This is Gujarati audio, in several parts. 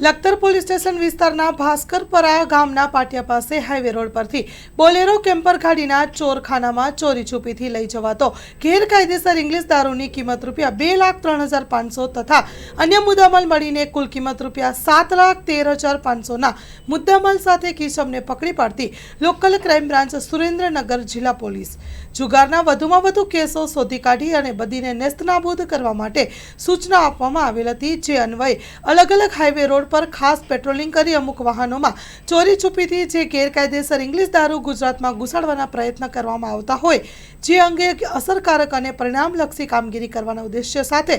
લખતર પોલીસ સ્ટેશન વિસ્તારના ભાસ્કરપરા ગામના પાટિયા પાસે હાઈવે રોડ પરથી બોલેરો કેમ્પર ગાડીના ચોરખાનામાં ચોરી છુપીથી લઈ જવાતો ગેરકાયદેસર ઇંગ્લિશ દારૂની કિંમત ₹2,03,500 તથા અન્ય મુદ્દામાલ મળીને કુલ કિંમત ₹7,13,500ના મુદ્દામાલ સાથે કિસમને પકડી પાડતી લોકલ ક્રાઇમ બ્રાન્ચ સુરેન્દ્રનગર જિલ્લા પોલીસ જુગારના વધુમાં વધુ કેસો શોધી કાઢી અને બદીને નેસ્તનાબૂદ કરવા માટે સૂચના આપવામાં આવેલ હતી, જે અન્વયે અલગ અલગ હાઈવે રોડ પર ખાસ પેટ્રોલિંગ કરી અમુક વાહનોમાં ચોરી છુપીથી જે ગેરકાયદેસર ઇંગ્લિશ દારૂ ગુજરાતમાં ઘુસાડવાના પ્રયત્ન કરવામાં આવતા હોય, જે અંગે અસરકારક અને પરિણામલક્ષી કામગીરી કરવાના ઉદ્દેશ્ય સાથે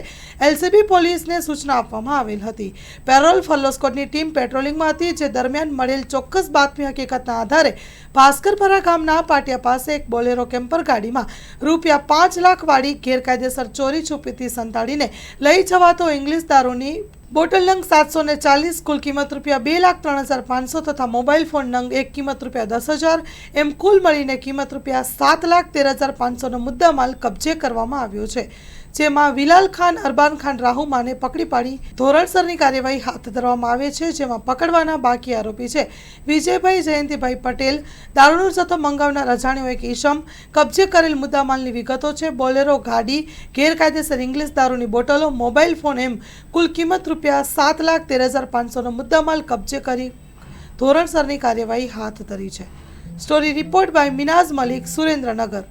એલસીબી પોલીસને સૂચના આપવામાં આવેલ હતી। પેરોલ ફોલો સ્કોડની ટીમ પેટ્રોલિંગમાં હતી, જે દરમિયાન મળેલ ચોક્કસ બાતમી હકીકતના આધારે ભાસ્કરપરા ગામના પાટિયા પાસે એક બોલેરો કેમ્પર ગાડીમાં ₹5 લાખ વાળી ગેરકાયદેસર ચોરી છુપીથી સંતાડીને લઈ જવાતો ઇંગ્લિશ દારૂની બોટલ નંગ 740 કુલ કિંમત ₹2,03,500 તથા મોબાઈલ ફોન નંગ એક કિંમત ₹10,000 એમ કુલ મળીને કિંમત ₹7,13,500નો મુદ્દામાલ કબજે કરવામાં આવ્યો છે, જેમાં વિલાલ ખાન, અરબાન ખાન, રાહુમાને પકડી પાડી ધોરણસરની કાર્યવાહી હાથ ધરવામાં આવે છે, જેમાં પકડવાના બાકી આરોપી છે વિજયભાઈ જયંતિભાઈ પટેલ, દારૂનો જથ્થો મંગાવનાર અજાણ્યો એક ઈસમ, કબજે કરેલ મુદ્દામાલની વિગતો છે બોલેરો ગાડી, ગેરકાયદેસર ઇંગ્લિશ દારૂની બોટલો, મોબાઈલ ફોન એમ કુલ કિંમત ₹7,13,500નો મુદ્દામાલ કબજે કરી ધોરણસરની કાર્યવાહી હાથ ધરી છે। Story report by Minaz Malik, Surendranagar.